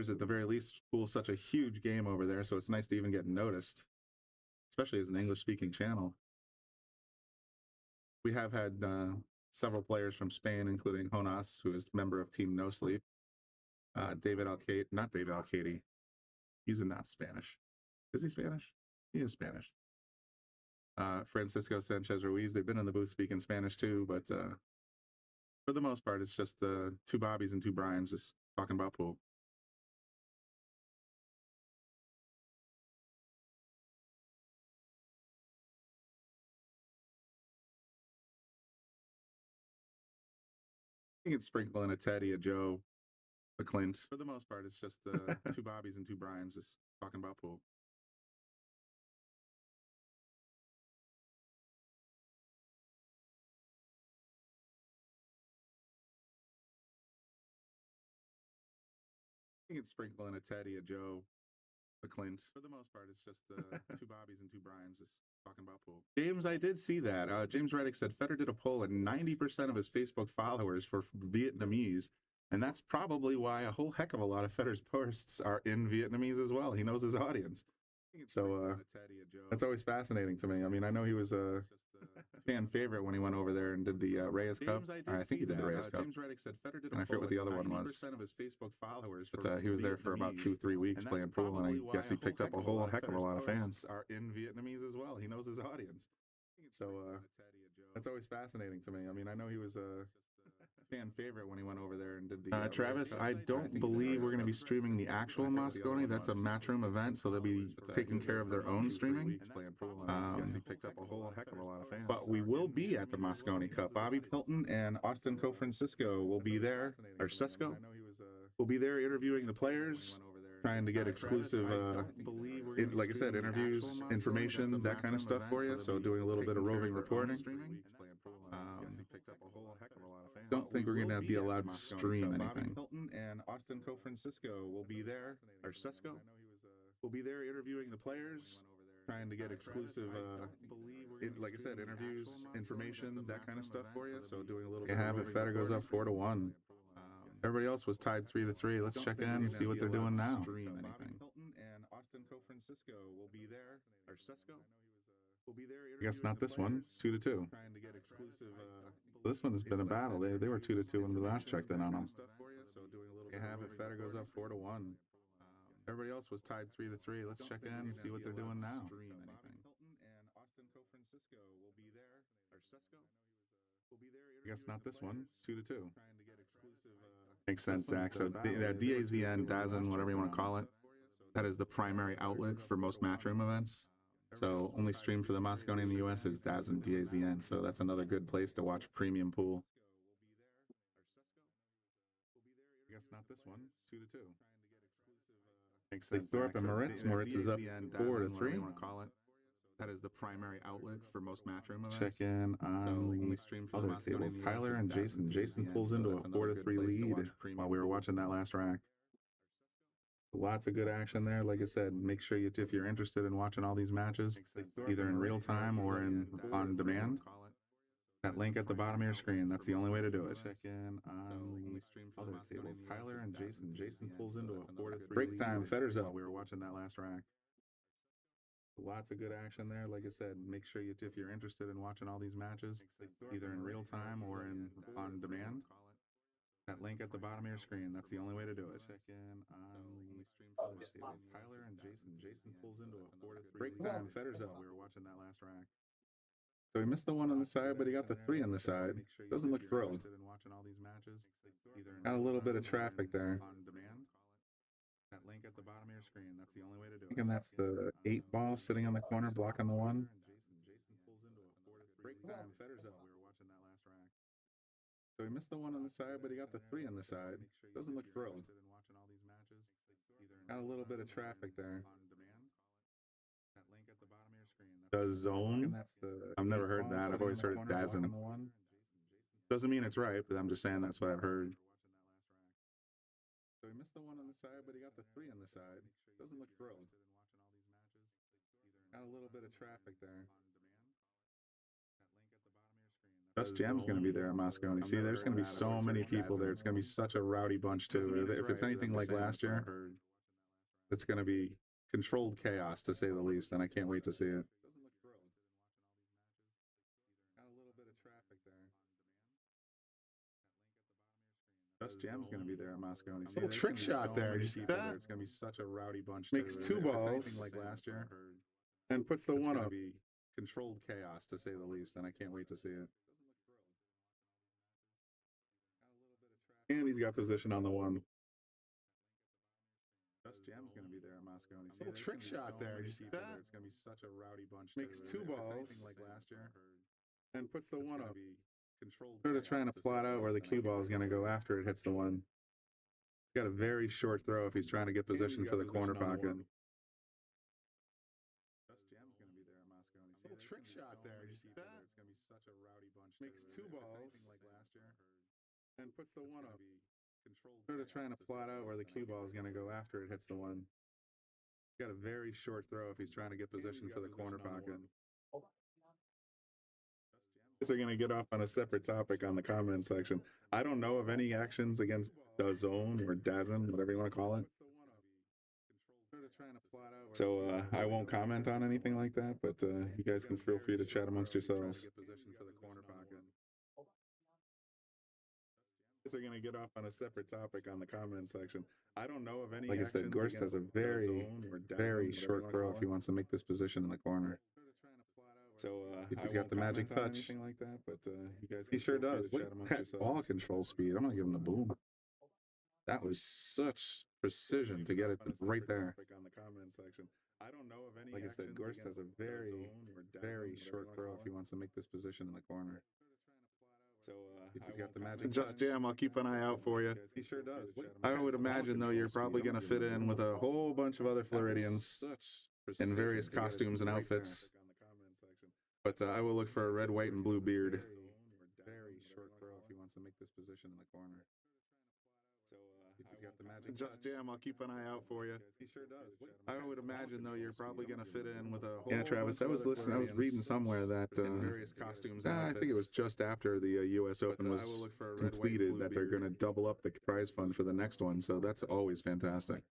At the very least pull such a huge game over there, so it's nice to even get noticed, especially as an English-speaking channel. We have had several players from Spain, including Jonas, who is a member of Team No Sleep. David Alcade, not David Alcade. He's not Spanish. Is he Spanish? He is Spanish. Francisco Sanchez Ruiz. They've been in the booth speaking Spanish too, but for the most part, it's just two Bobbies and two Brians just talking about pool. You can sprinkle in a Teddy, a Joe, a Clint. For the most part, it's just two Bobbies and two Brians just talking about pool. You can sprinkle in a Teddy, a Joe, a Clint. For the most part, it's just two Bobbies and two Brians just talking about pool. James, I did see that. James Reddick said Federer did a poll and 90% of his Facebook followers for Vietnamese. And that's probably why a whole heck of a lot of Federer's posts are in Vietnamese as well. He knows his audience. So that's always fascinating to me. I mean, I know he was a fan favorite when he went over there and did the Reyes Cup. I think he did the Reyes Cup. James Reddick said Federer did, and I forget what the other one was. Of his Facebook followers, but he was there for about 2-3 weeks playing pool, and I guess he picked up a whole heck of a lot of fans. Are in Vietnamese as well. He knows his audience. So that's always fascinating to me. I mean, I know he was a fan favorite when he went over there and did the Travis, I don't believe we're going to be streaming the actual Moscone. That's a Matchroom event, so they'll be taking care of their own streaming. He picked up a whole heck of a lot of fans. But we will be at the Moscone Cup. Bobby Pilton and Austin Cofrancisco will be there, or Cisco will be there interviewing the players, trying to get exclusive, like I said, interviews, information, that kind of stuff for you. So doing a little bit of roving reporting. Don't think we're going to be allowed to stream anything. Hilton and Austin Cofrancisco will be there, or Cisco will be there interviewing the players, trying to get exclusive, like I said, interviews, information, that kind of stuff for you. So doing a little bit. Have if Federer goes up 4-1. Everybody else was tied 3-3. Let's check in and see what they're doing now. Hilton and Austin Cofrancisco will be there, or Cisco will be there. I guess not this one. 2-2. Trying to get exclusive. This one has been a battle. They were 2-2 when we last checked in on them. You have if Federer goes up 4-1. Everybody else was tied 3-3. Let's check in and see what they're doing now. Hilton and Austin Cofrancisco will be there, or Cisco will be there. I guess not this one. 2-2. Makes sense, Zach. So that DAZN, DAZN, whatever you want to call it, that is the primary outlet for most Matchroom events. So only stream for the Moscone in the US is DAZN, DAZN. So that's another good place to watch premium pool. I guess not this one. 2-2. Makes sense. Thorpe and Moritz. Moritz is up 4-3. You want to call it? That is the primary outlet for most Matchroom events. Check in on only stream for the table. Tyler and Jason. Jason pulls into a 4-3 lead while we were watching that last rack. Lots of good action there. Like I said, make sure you, if you're interested in watching all these matches, either in real time or on demand, that link at the bottom of your screen. That's the only way to do it. Check in on the other table. Tyler and Jason. Jason pulls into a 4-3 break time. Federer's up. We were watching that last rack. Lots of good action there. Like I said, make sure you, if you're interested in watching all these matches, either in real time or on demand, that link at the bottom of your screen. That's the only way to do it. Check in on the other table. Tyler and Jason. Jason pulls into a 4-3 break time. Federer's up. We were watching that last rack. So he missed the 1 on the side, but he got the 3 on the side. Doesn't look thrilled. Got a little bit of traffic there. That link at the bottom of your screen. That's the only way to do it. And that's the 8 ball sitting on the corner, blocking the 1. Break time. Federer's up. We were watching that last rack. So he missed the 1 on the side, but he got the 3 on the side. Doesn't look thrilled. Got a little bit of traffic there. The zone. I've never heard that. I've always heard it DAZN. Doesn't mean it's right, but I'm just saying that's what I've heard. So he missed the 1 on the side, but he got the 3 on the side. Doesn't look thrilled. Got a little bit of traffic there. Just Jam's going to be there in Moscow. And you see, there's going to be so many people there. It's going to be such a rowdy bunch, too. If it's anything like last year, it's going to be controlled chaos, to say the least. And I can't wait to see it. Got a little bit of traffic there. Just Jam's going to be there in Moscow. And you see, Little trick shot there. Did you see that? It's going to be such a rowdy bunch, Makes too. two If it's balls anything like last year, and puts the it's one going up. to be controlled chaos, to say the least. And I can't wait to see it. And he's got position on the one. Just Jam's going to be there in Moscow. And you see, Little trick shot there. Did you see that? It's going to be such a rowdy bunch. Makes two balls anything like last year, and puts the one up. Controlled. Sort of trying to plot out where the cue ball is going to go after it hits the one. He's got a very short throw if he's trying to get position for the corner pocket. Just Jam's going to be there in Moscow. And you see, Little trick shot there. Did you see that? It's going to be such a rowdy bunch. Makes two balls anything like last year, and puts the one up. Sort of trying to plot out where the cue ball is going to go after it hits the one. He's got a very short throw if he's trying to get position for the corner pocket. They're going to get off on a separate topic on the comment section. I don't know of any actions against DAZN or DAZN, whatever you want to call it. So I won't comment on anything like that, but you guys can feel free to chat amongst yourselves. They're going to get off on a separate topic on the comment section. I don't know of any. Like I said, Gorst has a very short throw if he wants to make this position in the corner. So if he's got the magic touch, anything like that, but you guys, he sure does. Look at that ball control speed. I'm gonna give him the boom. That was such precision to get it right there. On the comment section. I don't know of any. Like I said, Gorst has a very short throw if he wants to make this position in the corner. So if he's got the magic Just Jam, I'll keep an eye out for you. He sure does. I would imagine though you're probably going to fit in with a whole bunch of other Floridians in various costumes and outfits. But I will look for a red, white, and blue beard. Very short throw if he wants to make this position in the corner. So if he's got the magic Just Jam, I'll keep an eye out for you. He sure does. I would imagine though you're probably going to fit in with a whole. Yeah, Travis, I was reading somewhere that various costumes. I think it was just after the U.S. Open was completed that they're going to double up the prize fund for the next one. So that's always fantastic.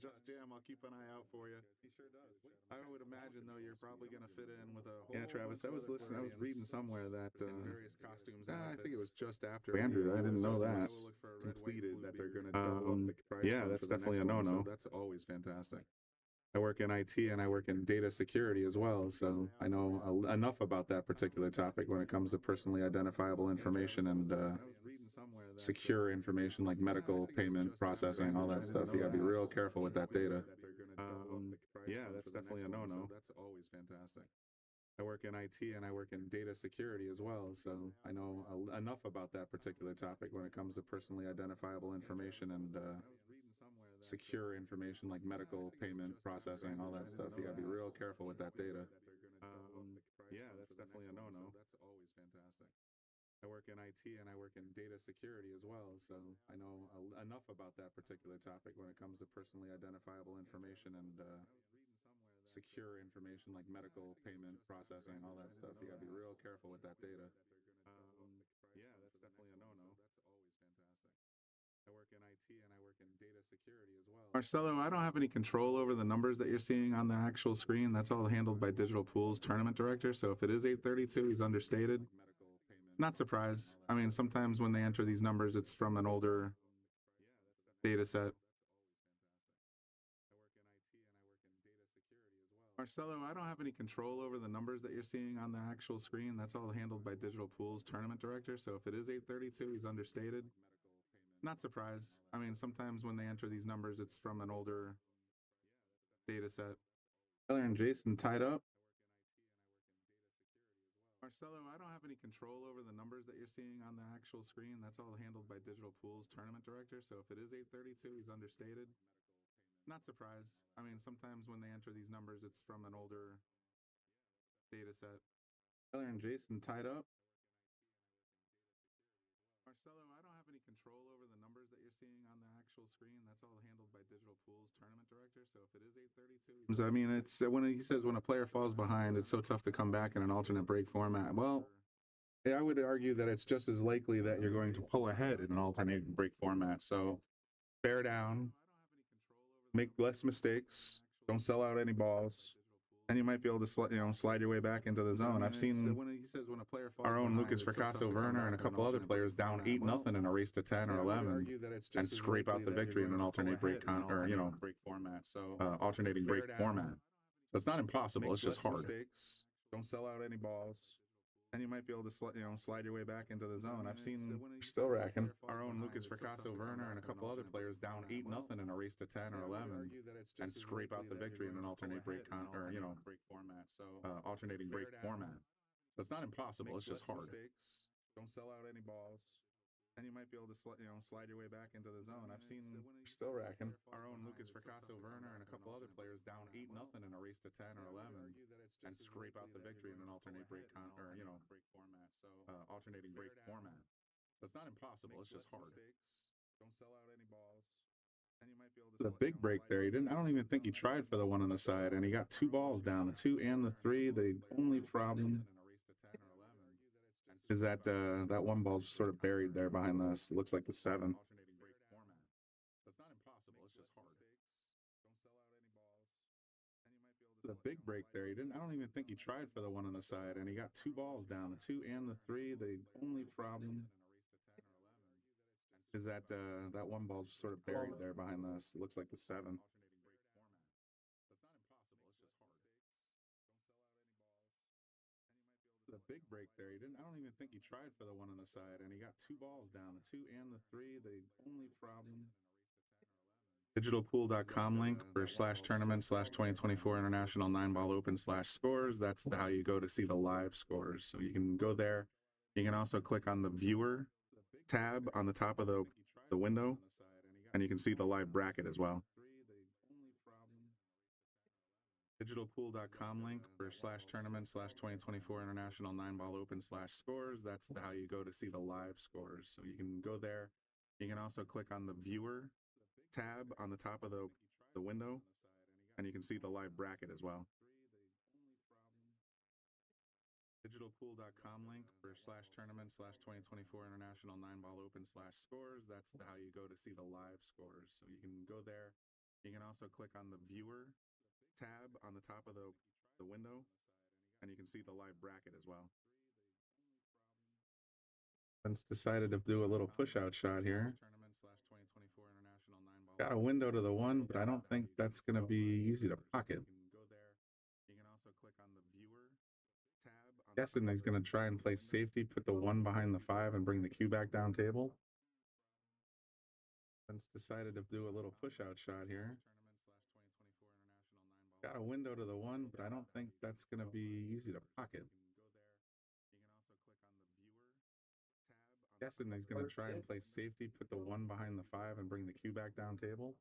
Just Jam, I'll keep an eye out for you. He sure does. I would imagine though you're probably going to fit in with a whole. Yeah, Travis, I was reading somewhere that various costumes. I think it was just after Andrew. I didn't know that completed that they're going to double up the price. Yeah, that's definitely a no-no. So that's always fantastic. I work in IT and I work in data security as well, so I know enough about that particular topic when it comes to personally identifiable information and secure information like medical payment processing, all that stuff. You gotta be real careful with that data. Yeah, that's definitely a no-no. That's always fantastic. I work in IT and I work in data security as well, so I know enough about that particular topic when it comes to personally identifiable information and secure information like medical payment processing, all that stuff. You gotta be real careful with that data. Yeah, that's definitely a no-no. That's always fantastic. I work in IT and I work in data security as well, so I know enough about that particular topic when it comes to personally identifiable information and secure information like medical payment processing, all that stuff. You gotta be real careful with that data. Yeah, that's definitely a no-no. That's always fantastic. I work in IT and I work in data security as well. Marcelo, I don't have any control over the numbers that you're seeing on the actual screen. That's all handled by Digital Pool's tournament director. So if it is 832, he's understated. Not surprised. I mean, sometimes when they enter these numbers, it's from an older data set. Marcelo, I don't have any control over the numbers that you're seeing on the actual screen. That's all handled by Digital Pool's tournament director. So if it is 832, he's understated. Not surprised. I mean, sometimes when they enter these numbers, it's from an older data set. Tyler and Jason tied up. Marcelo, I don't have any control over the numbers that you're seeing on the actual screen. That's all handled by Digital Pool's tournament director. So if it is 832, he's understated. Not surprised. I mean, sometimes when they enter these numbers, it's from an older data set. Tyler and Jason tied up. Marcelo, I don't have any control over the numbers that you're seeing on the actual screen, that's all handled by Digital Pool's tournament director. So if it is 8:32, I mean, it's when he says when a player falls behind, it's so tough to come back in an alternate break format. Well, yeah, I would argue that it's just as likely that you're going to pull ahead in an alternate break format. So bear down, make less mistakes, don't sell out any balls, and you might be able to slide your way back into the zone. I've seen when he says when a player falls our own Lucas Fracasso Werner and a couple other players down 8-0 in a race to 10 or 11 and scrape out the victory in an alternate break break format. So alternating break format. So it's not impossible. It's just hard. Mistakes, don't sell out any balls, and you might be able to slide your way back into the zone. I've seen still racking our own Lucas Fracasso Werner and a couple other players down 8-0 in a race to 10 or 11 and scrape out the victory in an alternate break break format. So alternating break format. So it's not impossible. It's just hard. Mistakes, don't sell out any balls, and you might be able to slide your way back into the zone. I've seen still racking our own Lucas Fracasso Werner and a couple other players down 8-0 in a race to 10 or 11 and scrape out the victory in an alternate break break format. So alternating break format. So it's not impossible. It's just hard. Don't sell out any balls, and you might be able to. The big break there. He didn't. I don't even think he tried for the one on the side, and he got two balls down, the 2 and the 3. The only problem is that that one ball's sort of buried there behind this. It looks like the 7. Alternating break format. So it's not impossible. It's just hard. Don't sell out any balls, and you might be able to. The big break there. He didn't. I don't even think he tried for the one on the side, and he got two balls down, the 2 and the 3. The only problem is that that one ball's sort of buried there behind this. It looks like the 7. Alternating break format. So it's not impossible. It's just hard. The big break there. He didn't. I don't even think he tried for the one on the side, and he got two balls down, the 2 and the 3. The only problem. Digitalpool.com link for /tournament/2024 International 9-Ball Open /scores. That's how you go to see the live scores. So you can go there. You can also click on the viewer tab on the top of the window, and you can see the live bracket as well. Digitalpool.com link for /tournament/2024 International 9-Ball Open /scores. That's how you go to see the live scores. So you can go there. You can also click on the viewer tab on the top of the window, and you can see the live bracket as well. Digitalpool.com link for /tournament/2024 International 9-Ball Open /scores. That's how you go to see the live scores. So you can go there. You can also click on the viewer tab on the top of the window, and you can see the live bracket as well. Vince decided to do a little push-out shot here. Got a window to the 1, but I don't think that's going to be easy to pocket. You can also click on the viewer tab. Guessing he's going to try and play safety, put the 1 behind the 5, and bring the cue back down table. Vince decided to do a little push-out shot here. Got a window to the 1, but I don't think that's going to be easy to pocket. Guessing he's going to try and play safety, put the 1 behind the 5, and bring the cue back down table.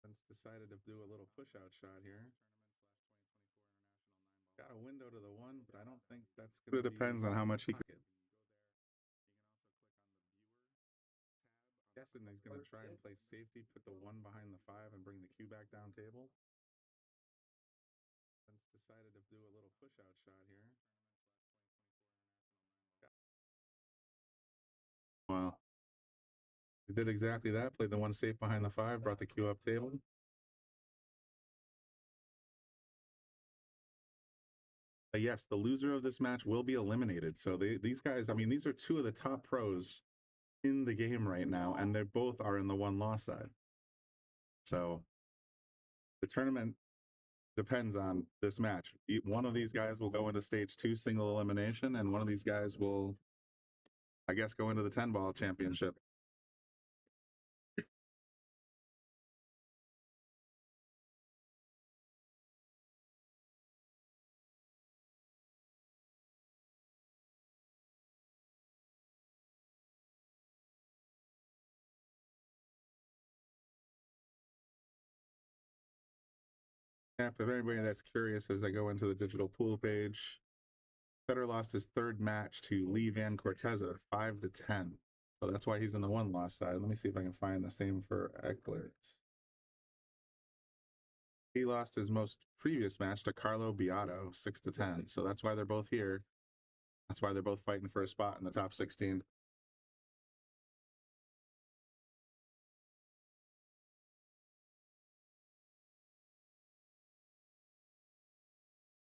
Vince decided to do a little push-out shot here. Got a window to the 1, but I don't think that's going to be. It depends on how much he could. Guessing he's going to try and play safety, put the 1 behind the 5, and bring the cue back down table. Vince decided to do a little push-out shot here. Wow. He did exactly that. Played the 1 safe behind the 5, brought the cue up table. But yes, the loser of this match will be eliminated. So these guys, I mean, these are two of the top pros in the game right now, and they both are in the 1-loss side. So the tournament depends on this match. One of these guys will go into stage 2 single elimination, and one of these guys will, I guess, go into the 10-ball championship. If anybody that's curious, as I go into the digital pool page, Federer lost his 3rd match to Lee Van Corteza, 5-10. So that's why he's in the one loss side. Let me see if I can find the same for Eckler's. He lost his most previous match to Carlo Beato, 6-10. So that's why they're both here. That's why they're both fighting for a spot in the top 16.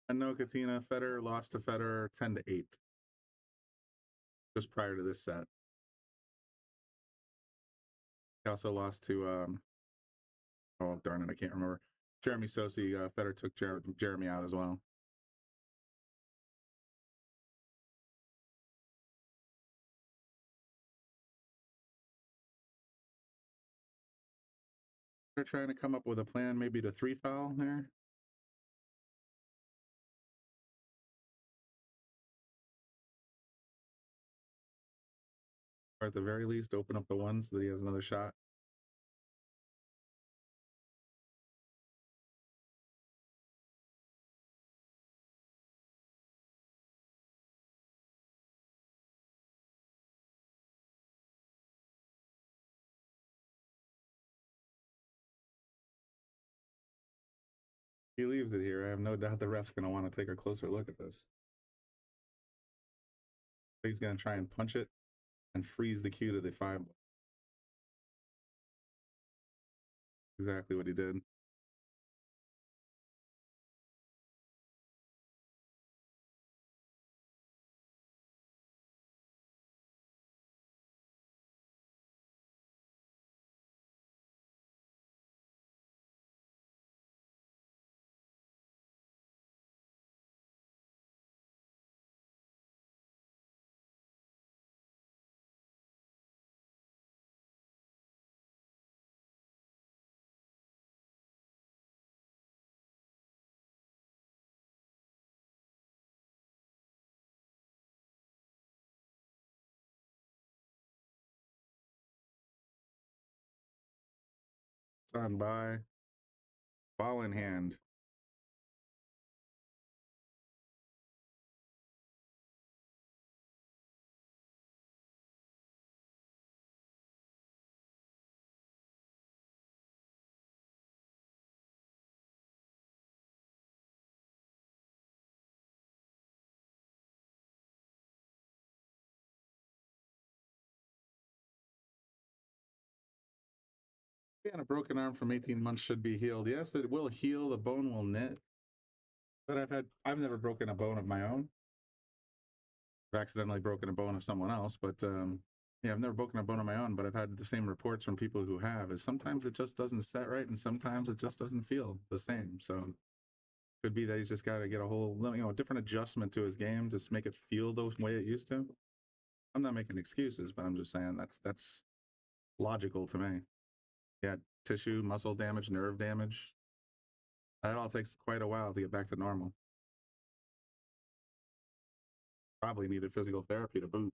And no Katina, Federer lost to Federer 10-8. Just prior to this set. He also lost to oh darn it, I can't remember. Jeremy Sosi. Federer took Jeremy out as well. They're trying to come up with a plan, maybe to 3-foul there. Or at the very least, open up the ones so that he has another shot. He leaves it here. I have no doubt the ref's going to want to take a closer look at this. He's going to try and punch it and freeze the cue to the 5. Exactly what he did. It's on by. Ball in hand. Yeah, and a broken arm from 18 months should be healed. Yes, it will heal. The bone will knit. But I've never broken a bone of my own. I've accidentally broken a bone of someone else, but yeah, I've never broken a bone of my own, but I've had the same reports from people who have, is sometimes it just doesn't set right and sometimes it just doesn't feel the same. So could be that he's just got to get a whole, a different adjustment to his game, just make it feel the way it used to. I'm not making excuses, but I'm just saying that's logical to me. Yeah, tissue, muscle damage, nerve damage. That all takes quite a while to get back to normal. Probably needed physical therapy to boot.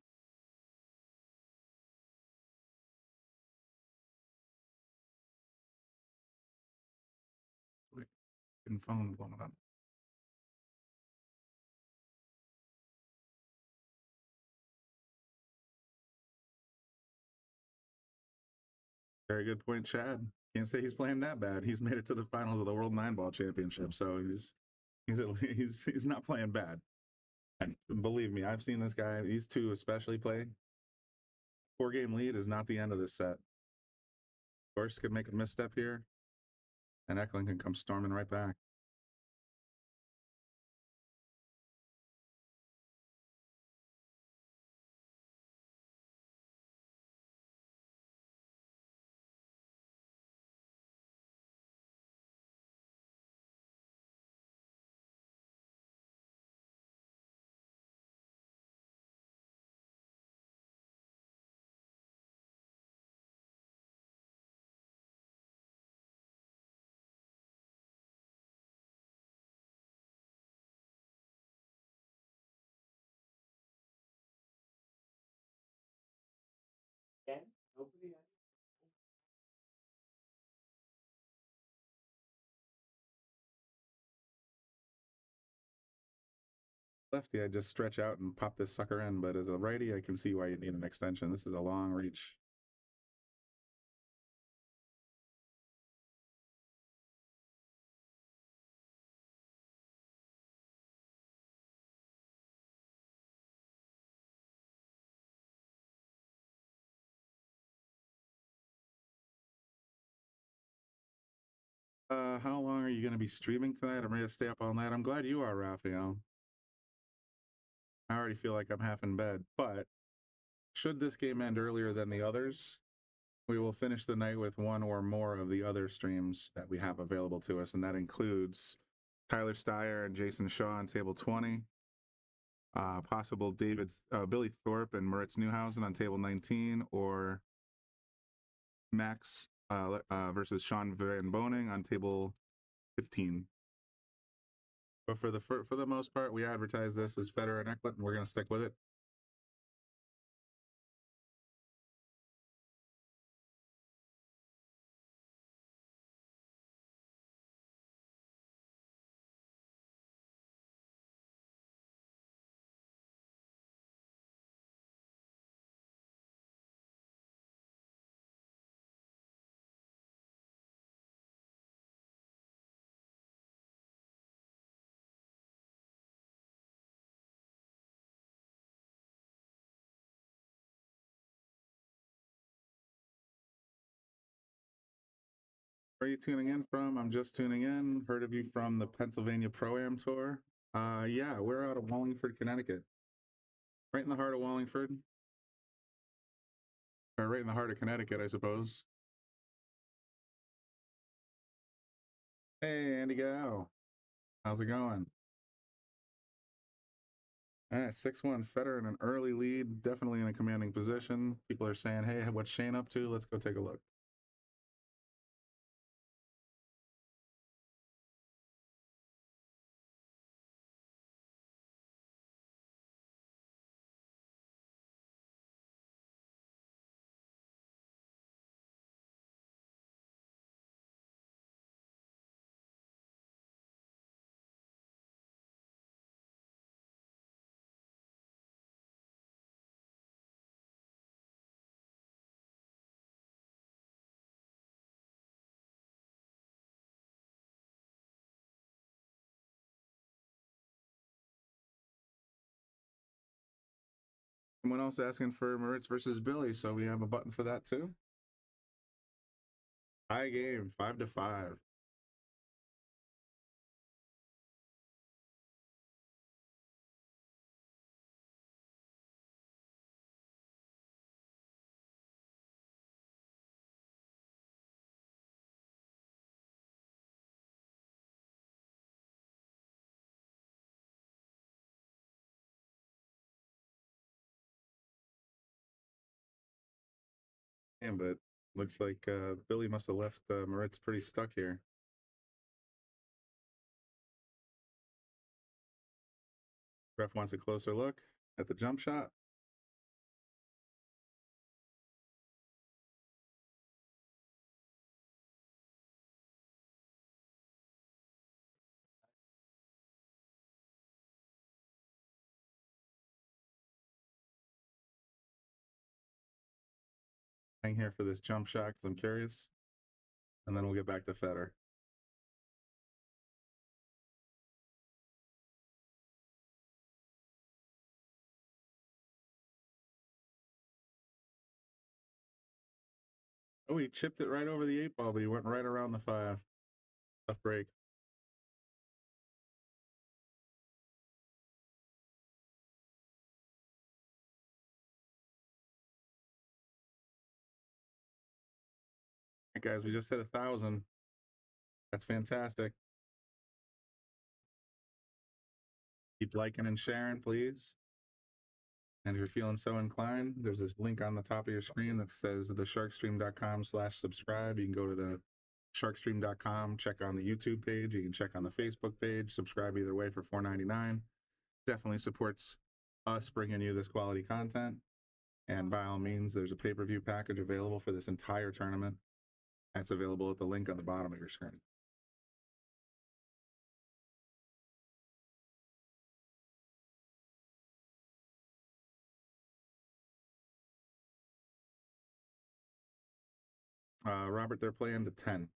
Phone blowing up. Very good point, Chad. Can't say he's playing that bad. He's made it to the finals of the World 9-Ball Championship, so he's not playing bad. And believe me, I've seen this guy. These two especially play. 4-game lead is not the end of this set. Gorst could make a misstep here, and Eklund can come storming right back. Lefty, I just stretch out and pop this sucker in, but as a righty, I can see why you need an extension. This is a long reach. How long are you going to be streaming tonight? I'm ready to stay up all night. I'm glad you are, Raphael. I already feel like I'm half in bed, but should this game end earlier than the others, we will finish the night with one or more of the other streams that we have available to us, and that includes Tyler Steyer and Jason Shaw on table 20, possible Billy Thorpe and Moritz Newhausen on table 19, or Max versus Sean Van Boning on table 15. But for the most part, we advertise this as Federer and Ecklet, and we're going to stick with it. Where are you tuning in from? I'm just tuning in. Heard of you from the Pennsylvania Pro-Am Tour. Yeah, we're out of Wallingford, Connecticut. Right in the heart of Wallingford. Or right in the heart of Connecticut, I suppose. Hey, Andy Gow. How's it going? All right, 6-1 Federer in an early lead, definitely in a commanding position. People are saying, hey, what's Shane up to? Let's go take a look. Someone else asking for Moritz versus Billy, so we have a button for that too. High game, 5-5. Damn, but looks like Billy must have left Moritz pretty stuck here. Ref wants a closer look at the jump shot. Hang here for this jump shot because I'm curious. And then we'll get back to Federer. Oh, he chipped it right over the 8-ball, but he went right around the 5. Tough break. Hey guys, we just hit 1,000. That's fantastic. Keep liking and sharing, please. And if you're feeling so inclined, there's this link on the top of your screen that says thesharkstream.com/subscribe. You can go to the sharkstream.com, check on the YouTube page. You can check on the Facebook page, subscribe either way for $4.99. Definitely supports us bringing you this quality content. And by all means, there's a pay-per-view package available for this entire tournament. That's available at the link on the bottom of your screen. Robert, they're playing to 10.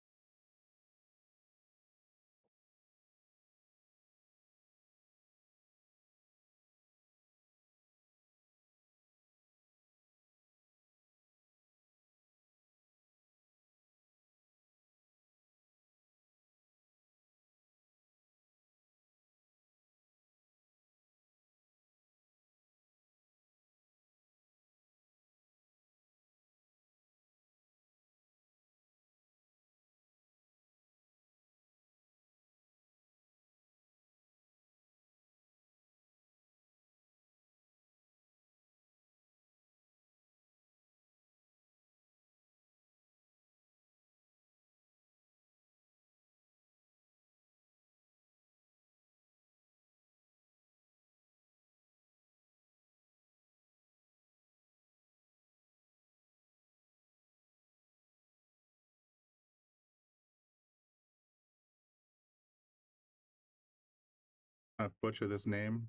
I butcher this name,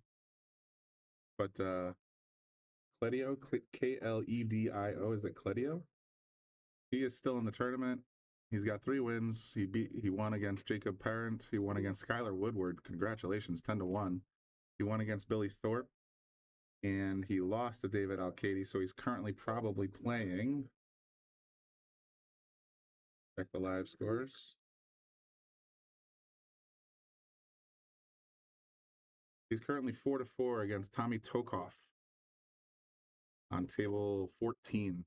but Cledio, K-L-E-D-I-O, is it Cledio? He is still in the tournament. He's got 3 wins. He won against Jacob Parent. He won against Skylar Woodward. Congratulations, 10-1. He won against Billy Thorpe, and he lost to David Alcady. So he's currently probably playing. Check the live scores. He's currently 4-4 against Tommy Tokoff on table 14.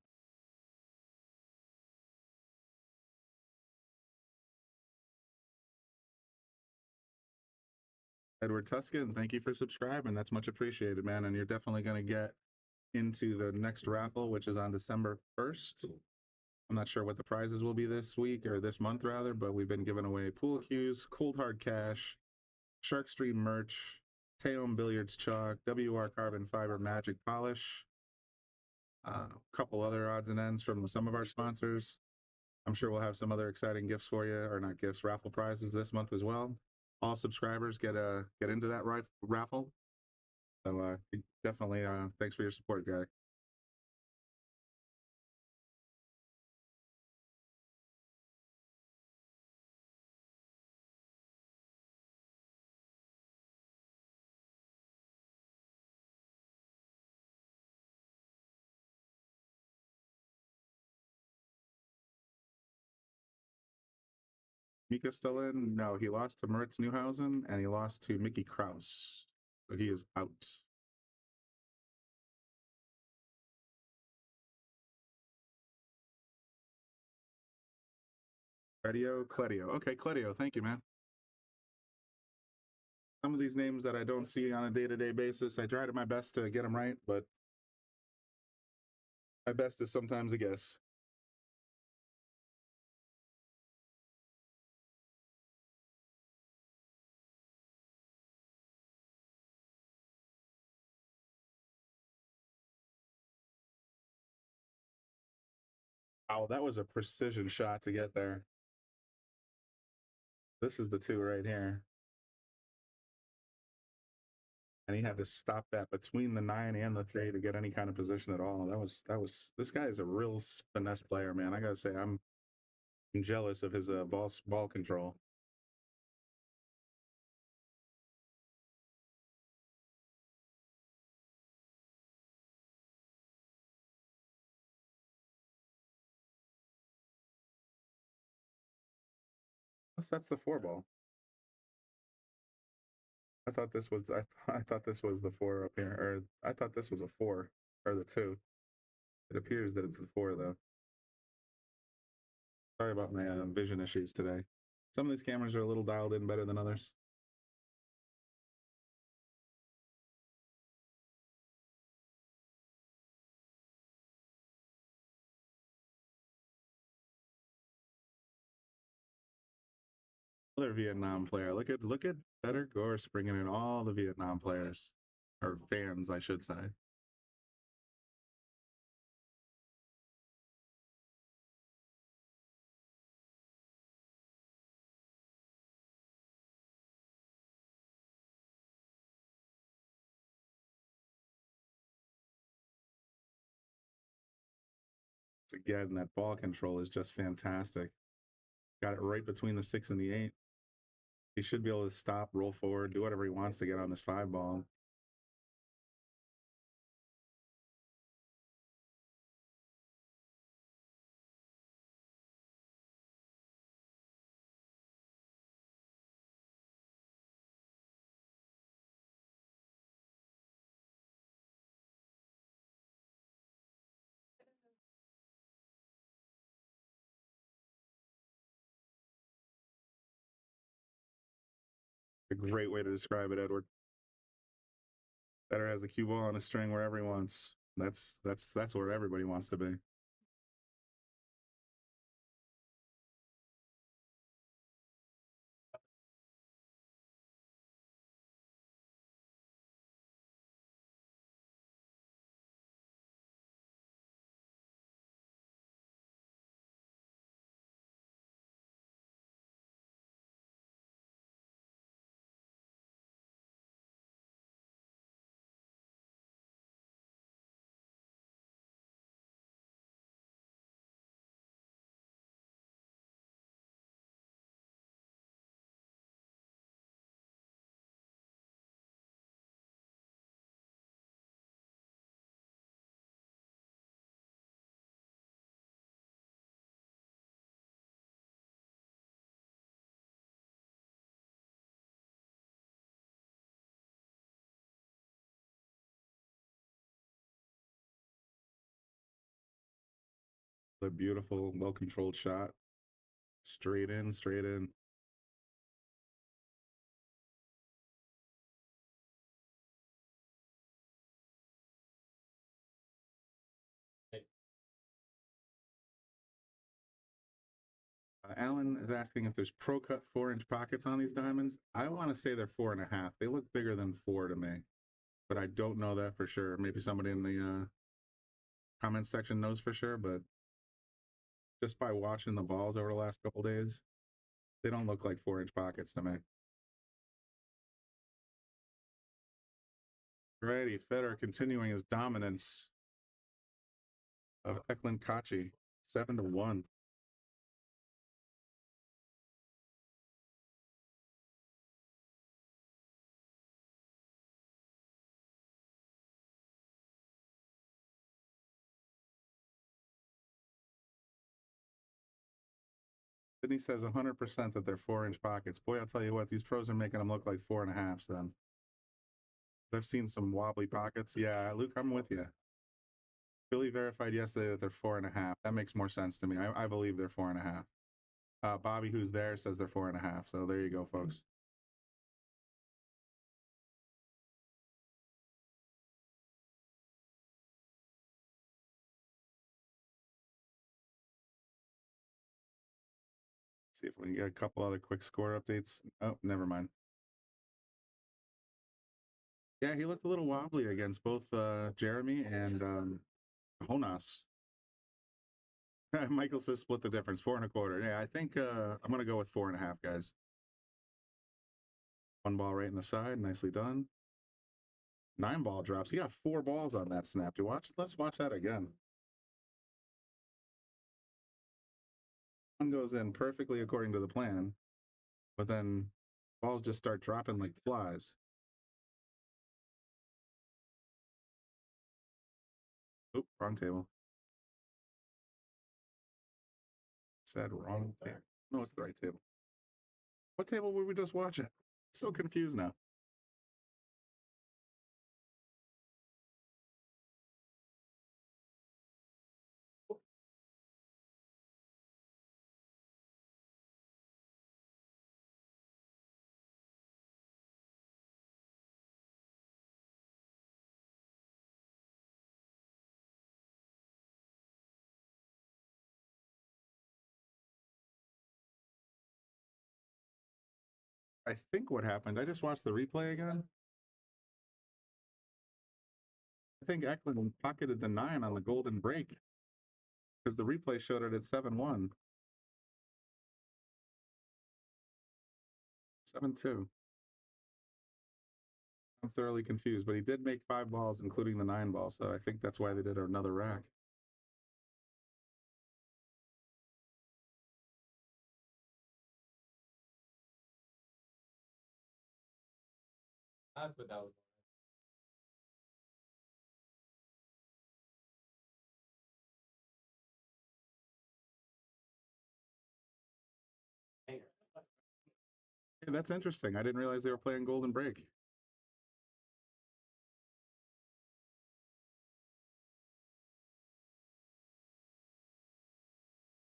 Edward Tuscan, thank you for subscribing. That's much appreciated, man. And you're definitely going to get into the next raffle, which is on December 1st. I'm not sure what the prizes will be this week or this month, rather, but we've been giving away pool cues, cold hard cash, Shark Stream merch, Teom Billiards Chalk, WR Carbon Fiber Magic Polish, a couple other odds and ends from some of our sponsors. I'm sure we'll have some other exciting gifts for you, or not gifts, raffle prizes this month as well. All subscribers get into that raffle. So definitely, thanks for your support, guy. Mika still in? No, he lost to Moritz Neuhausen, and he lost to Mickey Kraus. So he is out. Cledio. Okay, Cledio, thank you, man. Some of these names that I don't see on a day-to-day basis, I try to my best to get them right, but my best is sometimes a guess. Oh, that was a precision shot to get there. This is the 2 right here. And he had to stop that between the 9 and the 3 to get any kind of position at all. This guy is a real finesse player, man. I gotta say, I'm jealous of his ball control. That's the 4 ball. I thought this was the 4 up here, or I thought this was a 4 or the 2. It appears that it's the 4 though. Sorry about my vision issues today. Some of these cameras are a little dialed in better than others. Other Vietnam player. Look at Better Gorse bringing in all the Vietnam players, or fans, I should say. Again, that ball control is just fantastic. Got it right between the 6 and the 8. He should be able to stop, roll forward, do whatever he wants to get on this 5 ball. A great way to describe it, Edward. Federer has the cue ball on a string wherever he wants. That's where everybody wants to be. A beautiful, well-controlled shot. Straight in, straight in. Alan is asking if there's pro cut 4-inch pockets on these diamonds. I want to say they're 4.5. They look bigger than 4 to me, but I don't know that for sure. Maybe somebody in the comments section knows for sure, but just by watching the balls over the last couple days, they don't look like 4-inch pockets to me. Alrighty, Federer continuing his dominance of Eklund Kachi, 7-1. Sydney says 100% that they're 4-inch pockets. Boy, I'll tell you what, these pros are making them look like 4.5s then. I've seen some wobbly pockets. Yeah, Luke, I'm with you. Billy verified yesterday that they're 4.5. That makes more sense to me. I believe they're 4.5. Bobby, who's there, says they're 4.5. So there you go, folks. See if we can get a couple other quick score updates. Oh, never mind. Yeah, he looked a little wobbly against both Jeremy and Honas. Michael says split the difference, 4.25. Yeah, I think I'm going to go with 4.5, guys. 1 ball right in the side, nicely done. 9 ball drops. He got 4 balls on that snap. Let's watch that again. One goes in perfectly according to the plan, but then balls just start dropping like flies. Oop, wrong table. Said wrong table. No, it's the right table. What table were we just watching? So confused now. I think what happened, I just watched the replay again. I think Eklund pocketed the 9 on the golden break because the replay showed it at 7-1. 7-2. I'm thoroughly confused, but he did make 5 balls, including the 9 ball, so I think that's why they did another rack. Hey, that's interesting. I didn't realize they were playing Golden Break.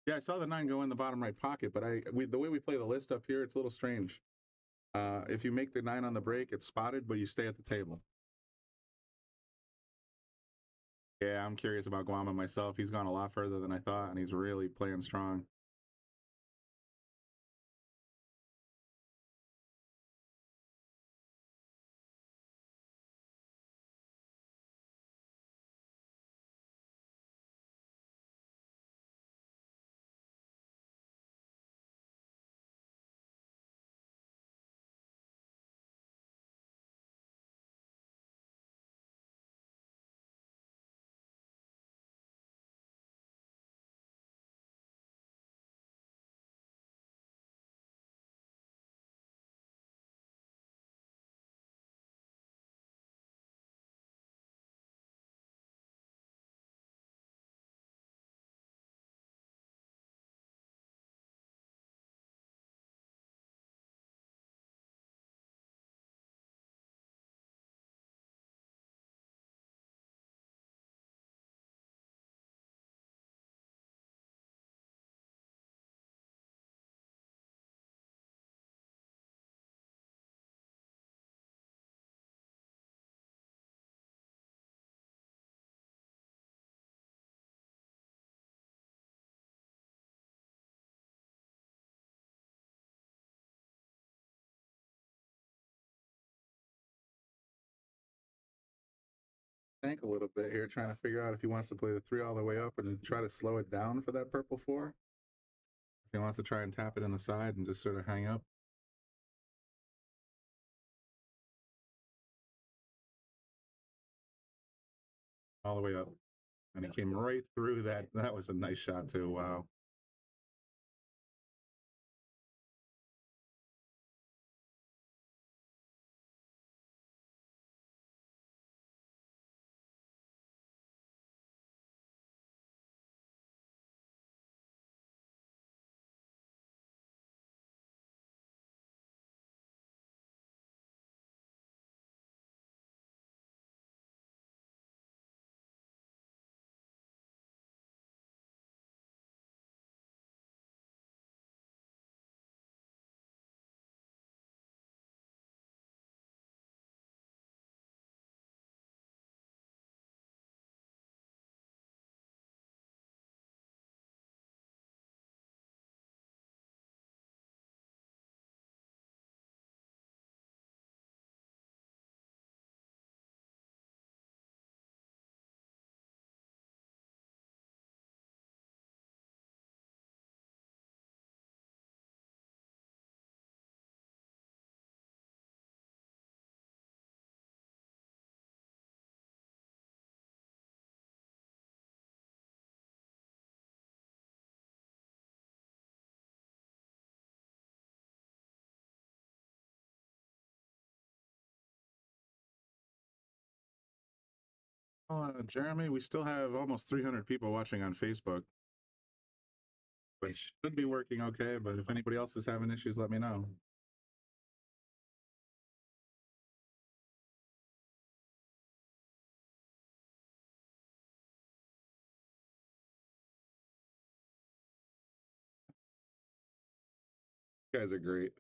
Yeah, I saw the 9 go in the bottom right pocket, but the way we play the list up here, it's a little strange. If you make the 9 on the break, it's spotted, but you stay at the table. Yeah, I'm curious about Guama myself. He's gone a lot further than I thought, and he's really playing strong. Think a little bit here, trying to figure out if he wants to play the 3 all the way up and try to slow it down for that purple 4. If he wants to try and tap it in the side and just sort of hang up. All the way up. And he came right through that. That was a nice shot too. Wow. Jeremy, we still have almost 300 people watching on Facebook. Which should be working okay, but if anybody else is having issues, let me know. You guys are great.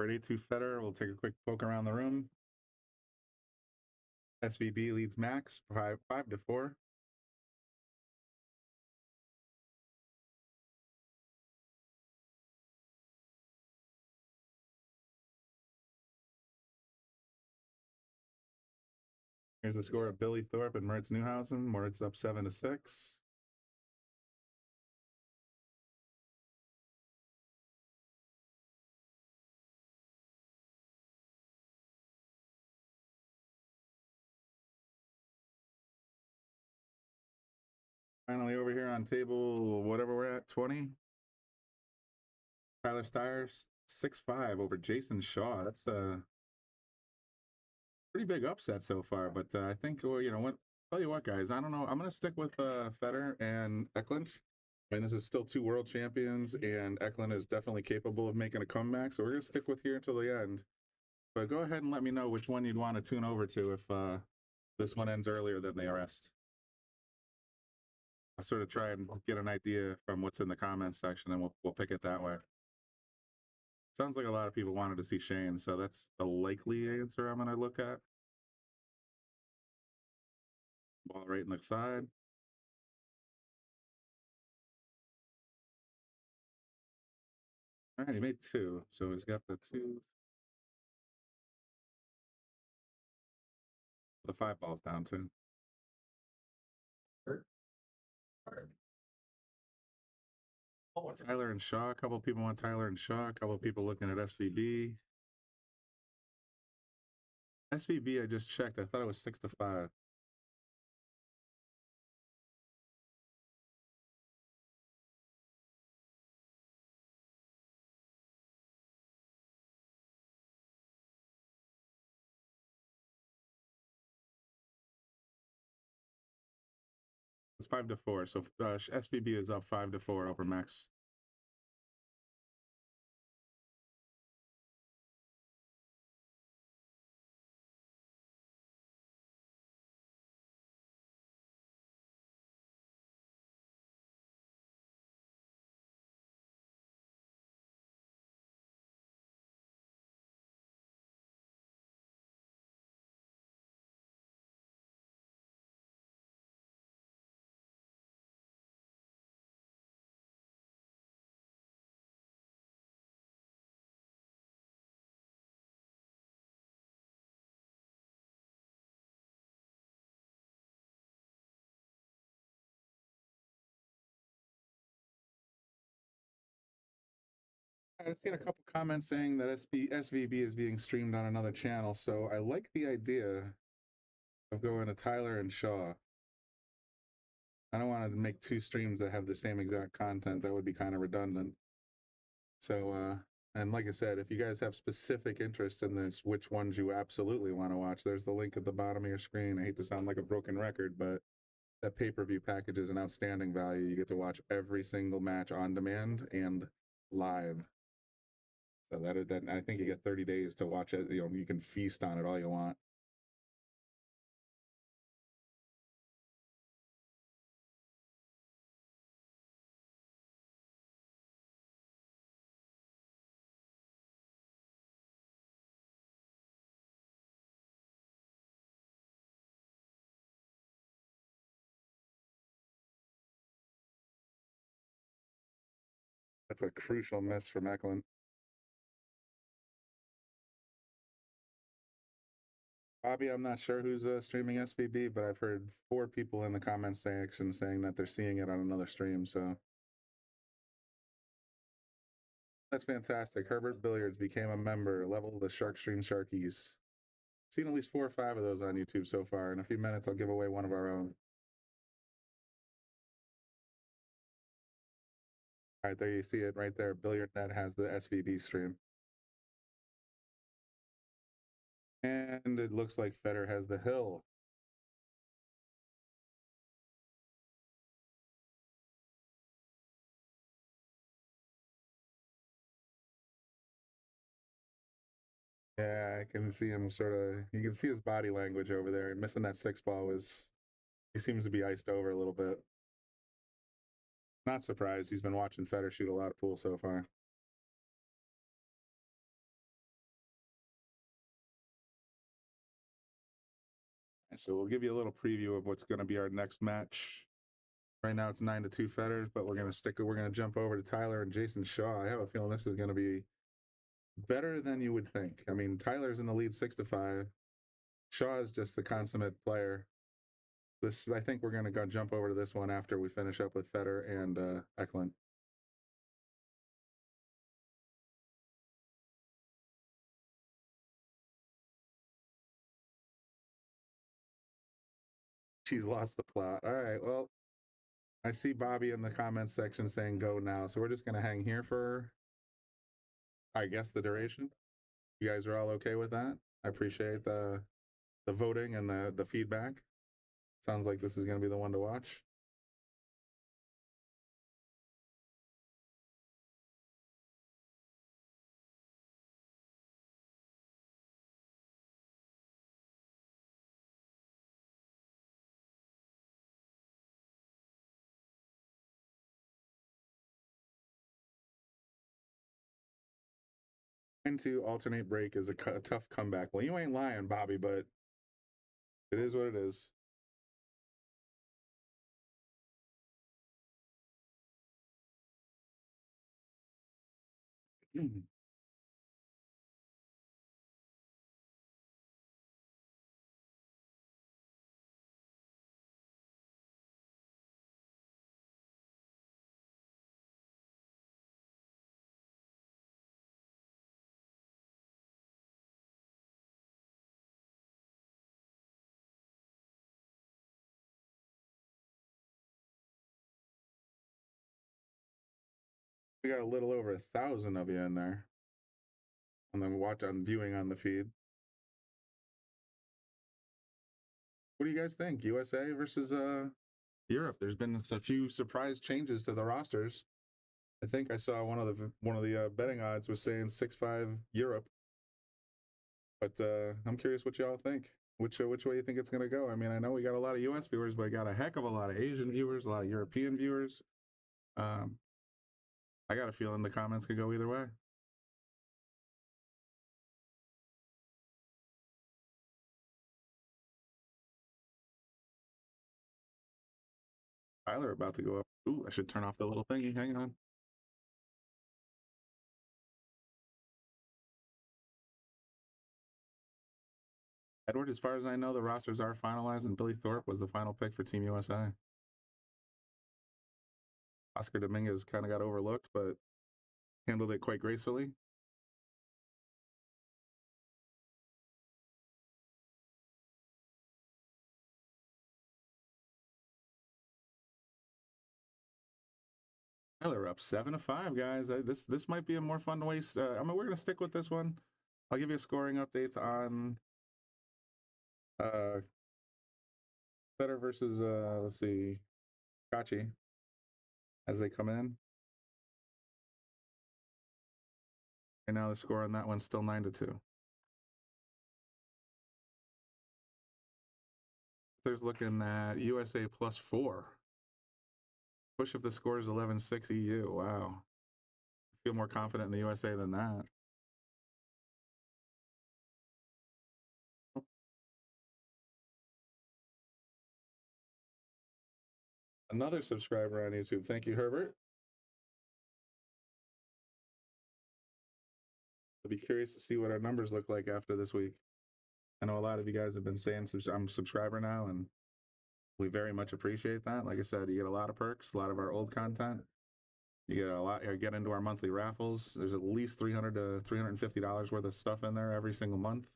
Ready to Federer. We'll take a quick poke around the room. SVB leads Max 5-4. Here's the score of Billy Thorpe and Moritz Neuhausen. Moritz up 7-6. Finally over here on table, whatever we're at, 20. Tyler Steyer, 6-5 over Jason Shaw. That's a pretty big upset so far, but I think, well, you know what, tell you what, guys, I don't know. I'm going to stick with Federer and Eklund. I mean, this is still two world champions, and Eklund is definitely capable of making a comeback, so we're going to stick with here until the end. But go ahead and let me know which one you'd want to tune over to if this one ends earlier than the rest. I'll sort of try and get an idea from what's in the comments section, and we'll pick it that way. Sounds like a lot of people wanted to see Shane, so that's the likely answer I'm going to look at. Ball right in the side. All right, he made two, so he's got the two. The 5 balls down too. Tyler and Shaw. A couple people want Tyler and Shaw. A couple people looking at SVB. SVB, I just checked. I thought it was 6-5. It's 5-4. So SVB is up 5-4 over Max. I've seen a couple comments saying that SVB is being streamed on another channel, so I like the idea of going to Tyler and Shaw. I don't want to make two streams that have the same exact content. That would be kind of redundant. So, and like I said, if you guys have specific interest in this, which ones you absolutely want to watch, there's the link at the bottom of your screen. I hate to sound like a broken record, but that pay-per-view package is an outstanding value. You get to watch every single match on demand and live. So that I think you get 30 days to watch it. You know, you can feast on it all you want. That's a crucial miss from Eklund. Bobby, I'm not sure who's streaming SVB, but I've heard 4 people in the comments section saying that they're seeing it on another stream. So that's fantastic. Herbert Billiards became a member. Level the Shark Stream Sharkies. Seen at least 4 or 5 of those on YouTube so far. In a few minutes, I'll give away one of our own. All right, there you see it right there. BilliardNet has the SVB stream. And it looks like Federer has the hill. Yeah, I can see him sort of, you can see his body language over there. Missing that 6 ball was, he seems to be iced over a little bit. Not surprised. He's been watching Federer shoot a lot of pool so far. So we'll give you a little preview of what's going to be our next match. Right now it's 9-2 Federer, but we're going to jump over to Tyler and Jason Shaw. I have a feeling this is going to be better than you would think. I mean, Tyler's in the lead 6-5. Shaw is just the consummate player. This, I think we're going to go jump over to this one after we finish up with Federer and Eklund. She's lost the plot. All right, well, I see Bobby in the comments section saying go now. So we're just going to hang here for, I guess, the duration. You guys are all okay with that? I appreciate the voting and the feedback. Sounds like this is going to be the one to watch. Trying to alternate break is a tough comeback. Well, you ain't lying, Bobby, but it is what it is. We got a little over 1,000 of you in there. And then viewing on the feed. What do you guys think? USA versus Europe. There's been a few surprise changes to the rosters. I think I saw one of the betting odds was saying 6-5 Europe. But I'm curious what y'all think. Which way you think it's going to go? I mean, I know we got a lot of U.S. viewers, but I got a heck of a lot of Asian viewers, a lot of European viewers. I got a feeling the comments could go either way. Tyler about to go up. Ooh, I should turn off the little thingy. Hang on. Edward, as far as I know, the rosters are finalized, and Billy Thorpe was the final pick for Team USA. Oscar Dominguez kind of got overlooked, but handled it quite gracefully. They're up 7-5, guys. This might be a more fun way. I mean, we're gonna stick with this one. I'll give you a scoring updates on Federer versus let's see, Kachi as they come in. Right now, the score on that one's still 9-2. There's looking at USA +4. Push if the score is 11-6 EU. Wow. I feel more confident in the USA than that. Another subscriber on YouTube. Thank you, Herbert. I'll be curious to see what our numbers look like after this week. I know a lot of you guys have been saying I'm a subscriber now, and we very much appreciate that. Like I said, you get a lot of perks, a lot of our old content. You get a lot. You get into our monthly raffles. There's at least $300 to $350 worth of stuff in there every single month.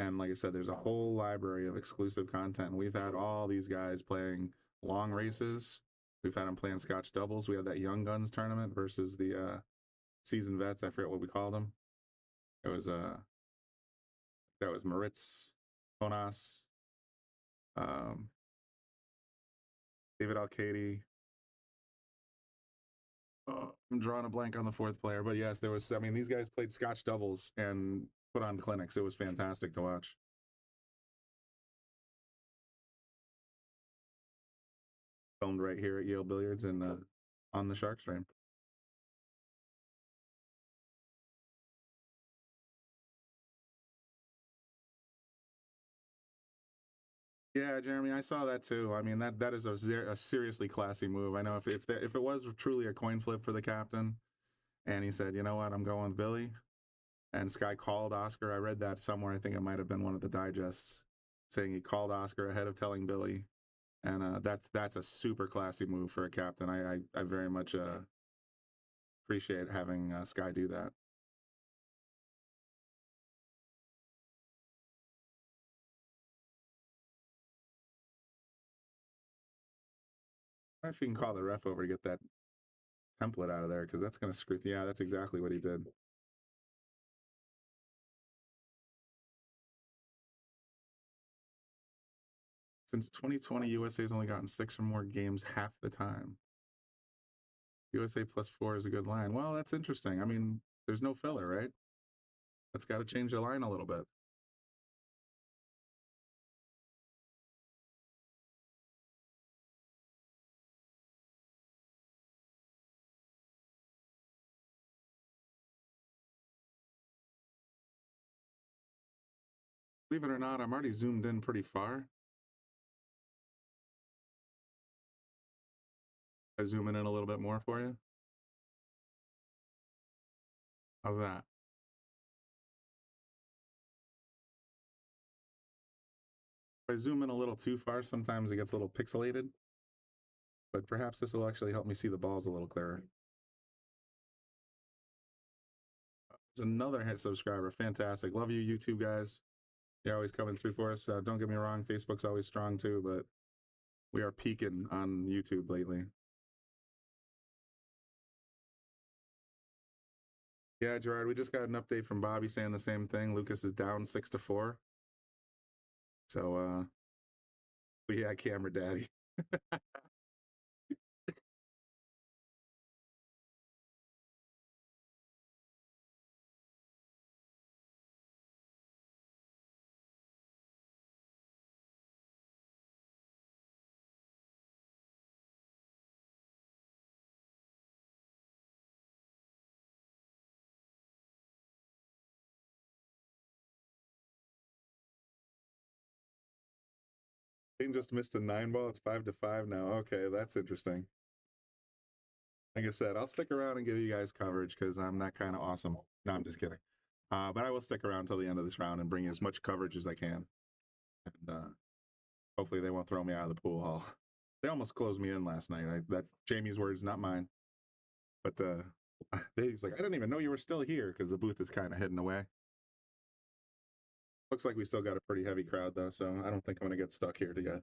And like I said, there's a whole library of exclusive content. And we've had all these guys playing long races. We've had them playing Scotch doubles. We had that Young Guns tournament versus the seasoned vets. I forget what we called them. It was that was Moritz, Jonas, David Alcady. I'm drawing a blank on the fourth player, but yes, there was. I mean, these guys played Scotch doubles and put on clinics. It was fantastic to watch. Filmed right here at Yale Billiards and on the Shark Stream. Yeah, Jeremy, I saw that too. I mean, that is a seriously classy move. I know if it was truly a coin flip for the captain, and he said, you know what, I'm going with Billy, and Sky called Oscar. I read that somewhere. I think it might have been one of the digests saying he called Oscar ahead of telling Billy, and that's a super classy move for a captain. I very much appreciate having Sky do that. I wonder if you can call the ref over to get that template out of there, because that's going to screw. Yeah, that's exactly what he did. Since 2020, USA's only gotten 6 or more games half the time. USA +4 is a good line. Well, that's interesting. I mean, there's no filler, right? That's got to change the line a little bit. Believe it or not, I'm already zoomed in pretty far. I zoom in a little bit more for you. How's that? If I zoom in a little too far, sometimes it gets a little pixelated, but perhaps this will actually help me see the balls a little clearer. There's another hit subscriber. Fantastic. Love you, YouTube guys. You're always coming through for us. Don't get me wrong, Facebook's always strong too, but we are peaking on YouTube lately. Yeah, Gerard, we just got an update from Bobby saying the same thing. Lucas is down 6-4. So, yeah, camera daddy. Dane just missed a 9-ball. It's 5-5 now. Okay, that's interesting. Like I said, I'll stick around and give you guys coverage because I'm that kind of awesome. No, I'm just kidding. But I will stick around till the end of this round and bring you as much coverage as I can. And hopefully they won't throw me out of the pool hall. They almost closed me in last night. That's Jamie's words, not mine. But he's like, I didn't even know you were still here because the booth is kind of hidden away. Looks like we still got a pretty heavy crowd though, so I don't think I'm going to get stuck here together.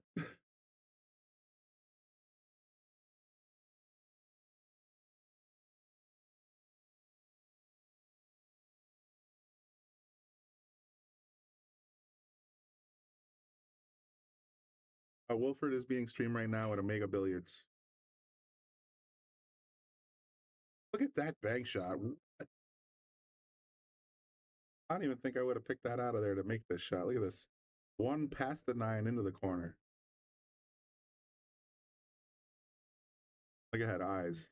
Wilford is being streamed right now at Omega Billiards. Look at that bank shot. I don't even think I would have picked that out of there to make this shot. Look at this. 1 past the 9 into the corner. Look ahead, eyes.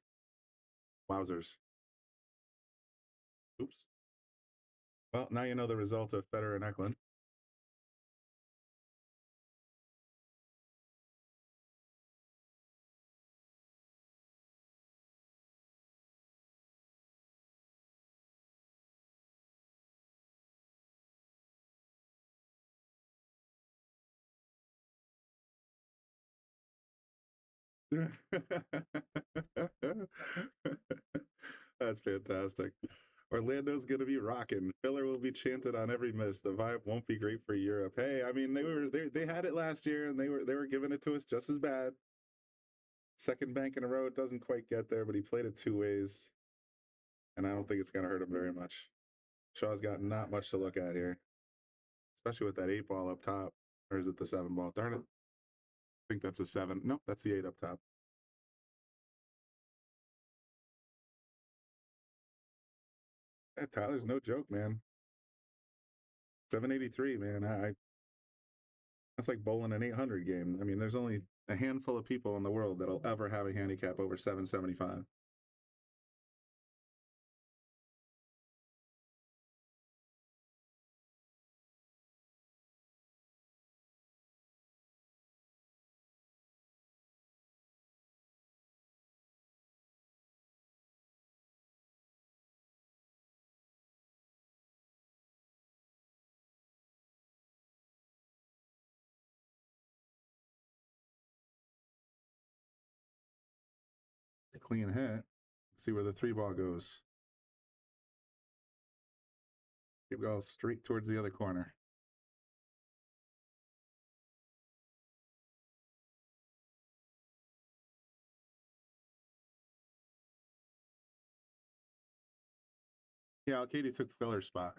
Wowzers. Oops. Well, now you know the result of Federer and Eklund. That's fantastic. Orlando's going to be rocking. Filler will be chanted on every miss. The vibe won't be great for Europe. Hey, I mean they had it last year and they were giving it to us just as bad. Second bank in a row, it doesn't quite get there, but he played it 2 ways, and I don't think it's going to hurt him very much. Shaw's got not much to look at here, especially with that 8-ball up top. Or is it the 7-ball? Darn it. I think that's a 7. Nope, that's the 8 up top. Yeah, Tyler's no joke, man. 783, man. That's like bowling an 800 game. I mean, there's only a handful of people in the world that'll ever have a handicap over 775. clean hit. Let's see where the 3-ball goes. It goes straight towards the other corner. Yeah, Katie took Filler's spot.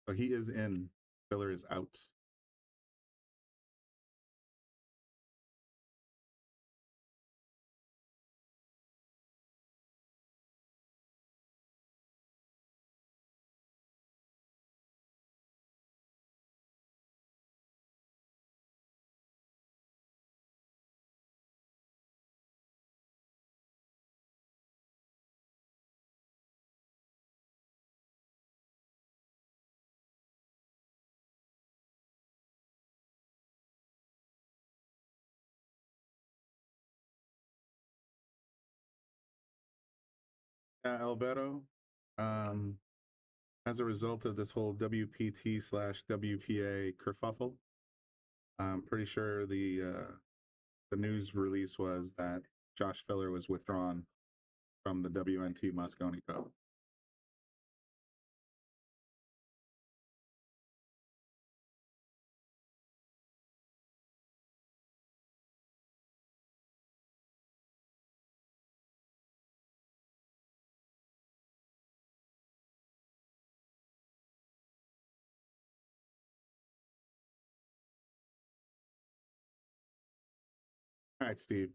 So he is in. Filler is out. Alberto, as a result of this whole WPT/WPA kerfuffle, I'm pretty sure the news release was that Josh Filler was withdrawn from the WNT Moscone Cup. All right, Steve.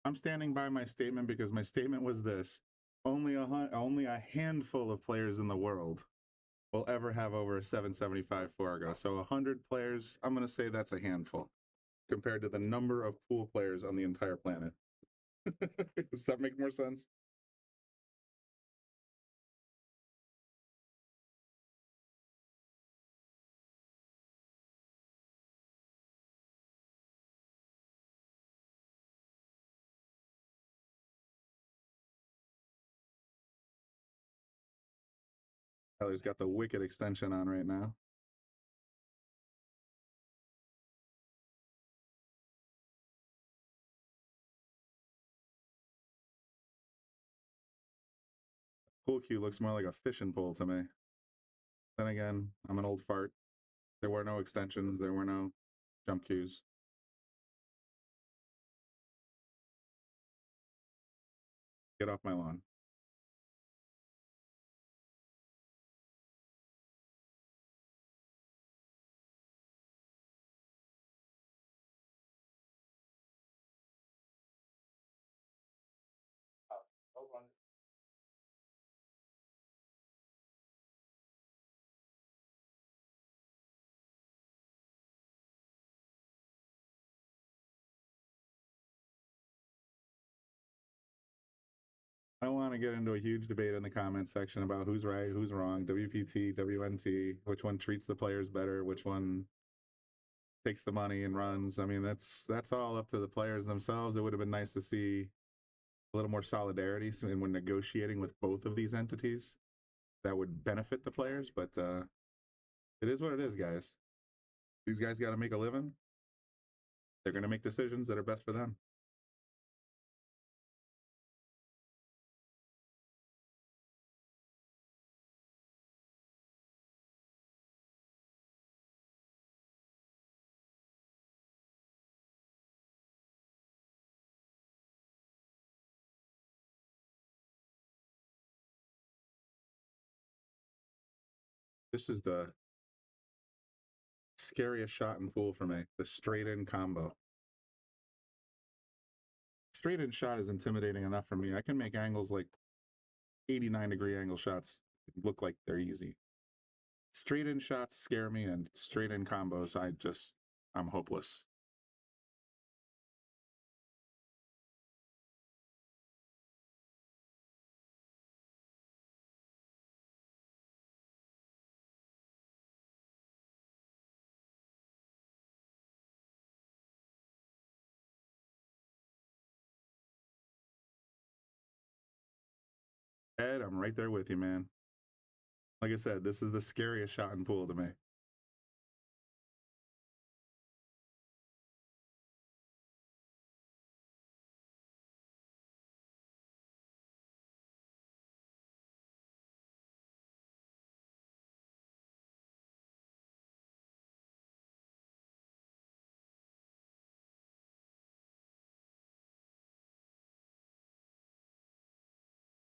I'm standing by my statement because my statement was this: only a handful of players in the world will ever have over a 775 Forgo. So 100 players, I'm going to say that's a handful compared to the number of pool players on the entire planet. Does that make more sense? Tyler's got the wicked extension on right now. Pool cue looks more like a fishing pole to me. Then again, I'm an old fart. There were no extensions. There were no jump cues. Get off my lawn. I don't want to get into a huge debate in the comment section about who's right, who's wrong, WPT, WNT, which one treats the players better, which one takes the money and runs. I mean, that's all up to the players themselves. It would have been nice to see a little more solidarity when negotiating with both of these entities. That would benefit the players, but it is what it is, guys. These guys got to make a living. They're going to make decisions that are best for them. This is the scariest shot in pool for me, the straight in combo. Straight in shot is intimidating enough for me. I can make angles like 89-degree angle shots look like they're easy. Straight in shots scare me, and straight in combos, I'm hopeless. Ed, I'm right there with you, man. Like I said, this is the scariest shot in pool to me.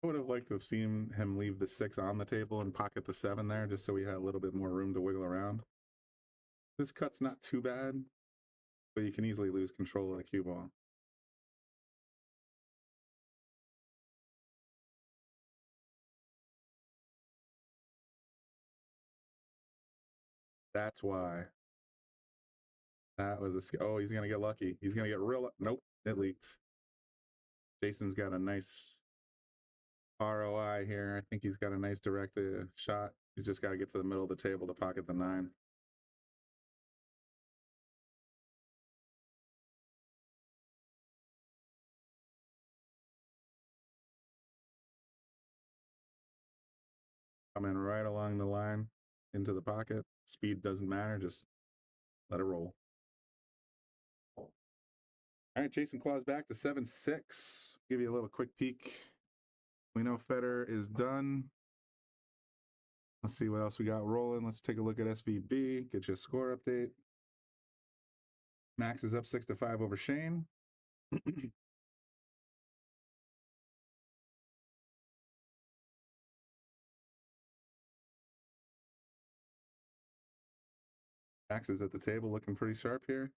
I would have liked to have seen him leave the 6 on the table and pocket the 7 there, just so we had a little bit more room to wiggle around. This cut's not too bad, but you can easily lose control of the cue ball. That's why. That was a... Oh, he's going to get lucky. He's going to get real... Nope, it leaked. Jason's got a nice ROI here. I think he's got a nice direct shot. He's just got to get to the middle of the table to pocket the 9. Coming right along the line into the pocket. Speed doesn't matter. Just let it roll. All right, Jason claws back to 7-6. Give you a little quick peek. We know Federer is done. Let's see what else we got rolling. Let's take a look at SVB. Get you a score update. Max is up 6-5 over Shane. Max is at the table looking pretty sharp here.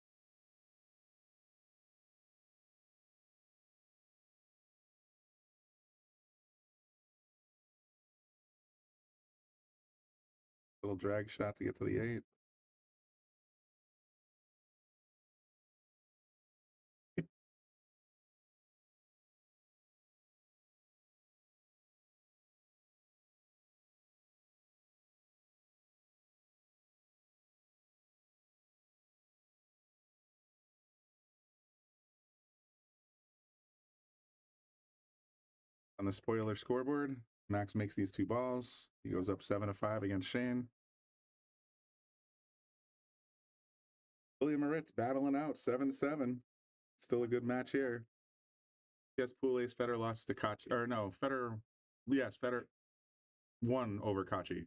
Little drag shot to get to the 8. On the spoiler scoreboard, Max makes these 2 balls. He goes up 7-5 against Shane. William Moritz battling out 7-7. Still a good match here. Yes, pool ace. Federer lost to Kachi. Or no, Federer. Yes, Federer won over Kachi.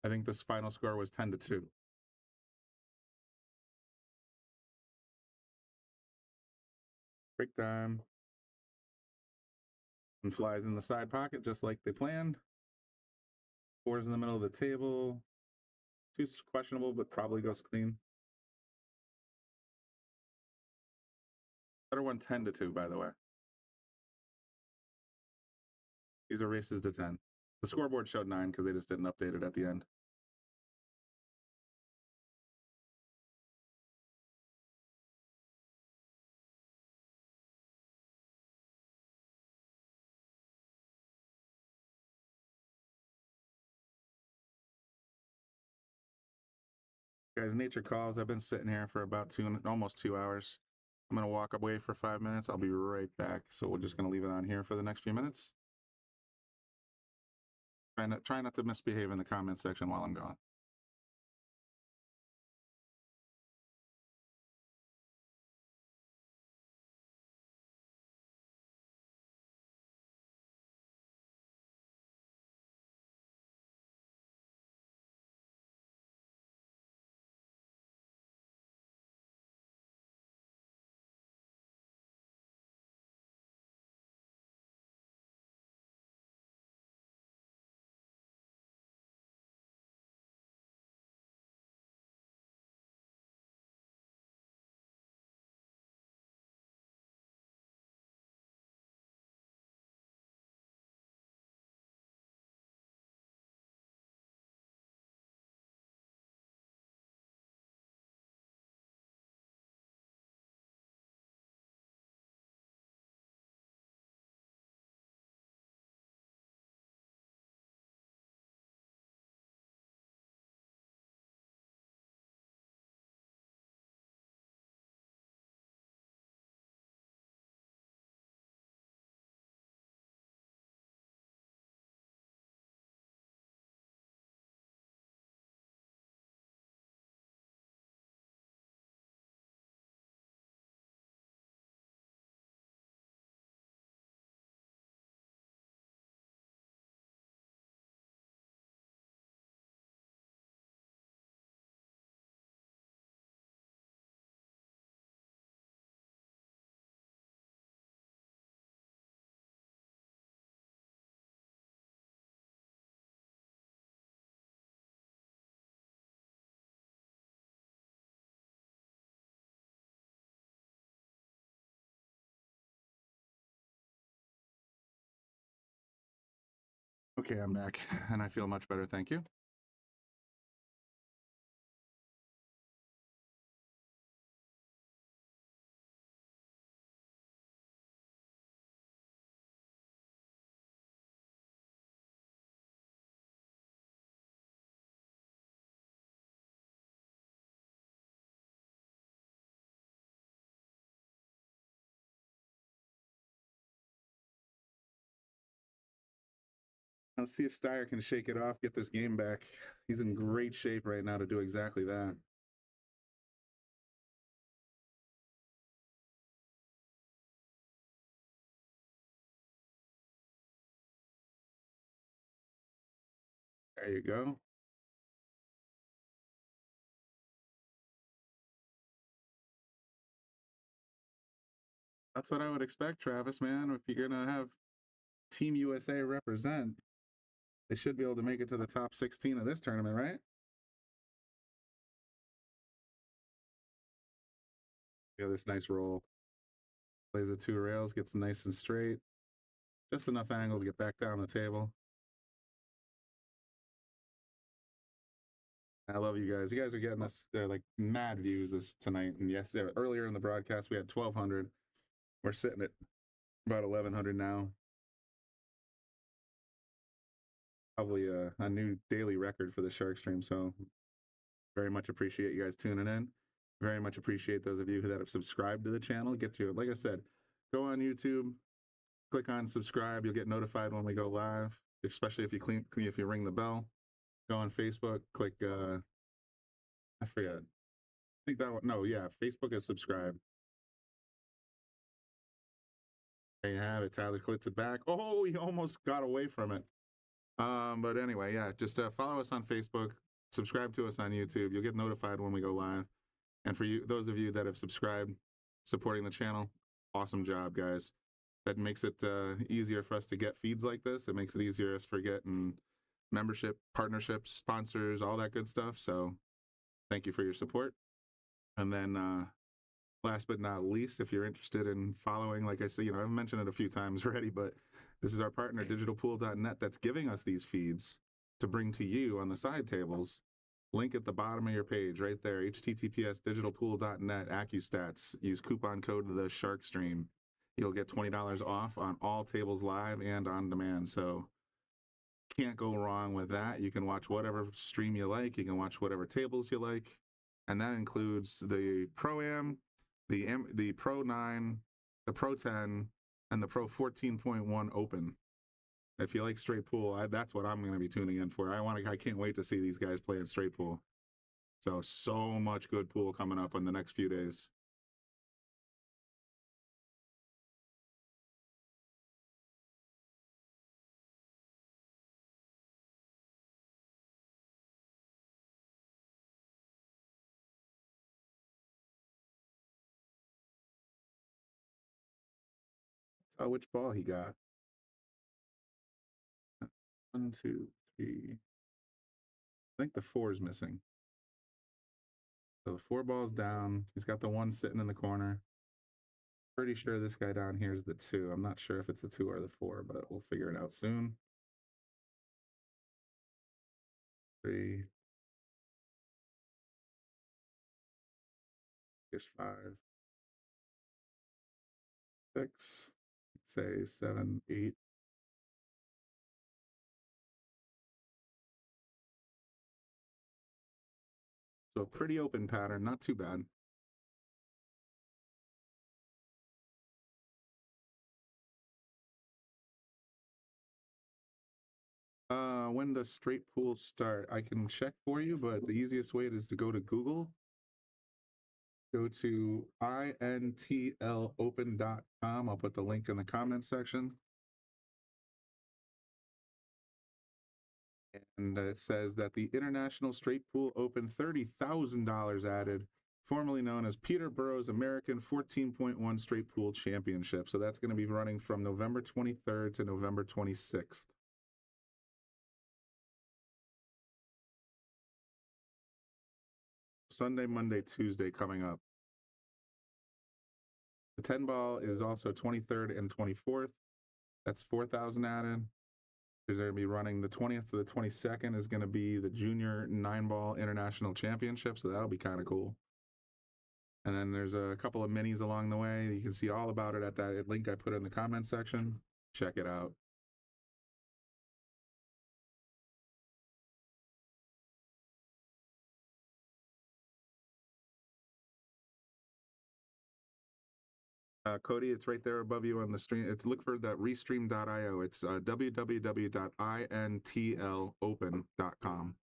I think this final score was 10-2. Break time. And flies in the side pocket just like they planned. 4's in the middle of the table. 2's questionable, but probably goes clean. Federer won 10-2, by the way. These are races to 10. The scoreboard showed 9 because they just didn't update it at the end. Guys, nature calls. I've been sitting here for about almost 2 hours. I'm going to walk away for 5 minutes. I'll be right back. So we're just going to leave it on here for the next few minutes. Try not to misbehave in the comment section while I'm gone. Okay, I'm back, and I feel much better, thank you. Let's see if Steyer can shake it off, get this game back. He's in great shape right now to do exactly that. There you go. That's what I would expect, Travis, man. If you're going to have Team USA represent, they should be able to make it to the top 16 of this tournament, right? Yeah, this nice roll. Plays the two rails, gets nice and straight. Just enough angle to get back down the table. I love you guys. You guys are getting us like mad views this tonight. And yes, earlier in the broadcast, we had 1,200. We're sitting at about 1,100 now. Probably a new daily record for the Shark Stream. So very much appreciate you guys tuning in. Very much appreciate those of you that have subscribed to the channel. Get to it. Like I said, go on YouTube, click on subscribe. You'll get notified when we go live, especially if you ring the bell. Go on Facebook, click I forget. I think that one, no, yeah, Facebook is subscribe. There you have it. Tyler clicks it back. Oh, he almost got away from it. But anyway, yeah, just follow us on Facebook, subscribe to us on YouTube. You'll get notified when we go live. And for you, those of you that have subscribed, supporting the channel, awesome job, guys. That makes it easier for us to get feeds like this. It makes it easier for getting membership, partnerships, sponsors, all that good stuff. So thank you for your support. And then last but not least, if you're interested in following, like I said, I've mentioned it a few times already, but this is our partner, digitalpool.net, that's giving us these feeds to bring to you on the side tables. Link at the bottom of your page right there, https digitalpool.net, AccuStats. Use coupon code the Shark Stream. You'll get $20 off on all tables live and on demand. So can't go wrong with that. You can watch whatever stream you like. You can watch whatever tables you like. And that includes the Pro-Am, the Pro 9, the Pro 10, and the Pro 14.1 Open. If you like straight pool, that's what I'm going to be tuning in for. I can't wait to see these guys playing straight pool. So much good pool coming up in the next few days. Which ball he got? 1, 2, 3. I think the 4 is missing. So the 4 ball's down. He's got the 1 sitting in the corner. Pretty sure this guy down here is the 2. I'm not sure if it's the 2 or the 4, but we'll figure it out soon. 3. Here's 5. 6. Say 7, 8. So a pretty open pattern, not too bad. When does straight pool start? I can check for you, but the easiest way is to go to Google. Go to intlopen.com. I'll put the link in the comment section. And it says that the International Straight Pool Open, $30,000 added, formerly known as Peterborough's American 14.1 Straight Pool Championship. So that's going to be running from November 23rd to November 26th. Sunday, Monday, Tuesday coming up. The 10 ball is also 23rd and 24th. That's 4,000 added. They're going to be running the 20th to the 22nd is going to be the Junior 9-Ball International Championship, so that'll be kind of cool. And then there's a couple of minis along the way. You can see all about it at that link I put in the comment section. Check it out. Cody, it's right there above you on the stream. It's look for that restream.io. It's www.intlopen.com.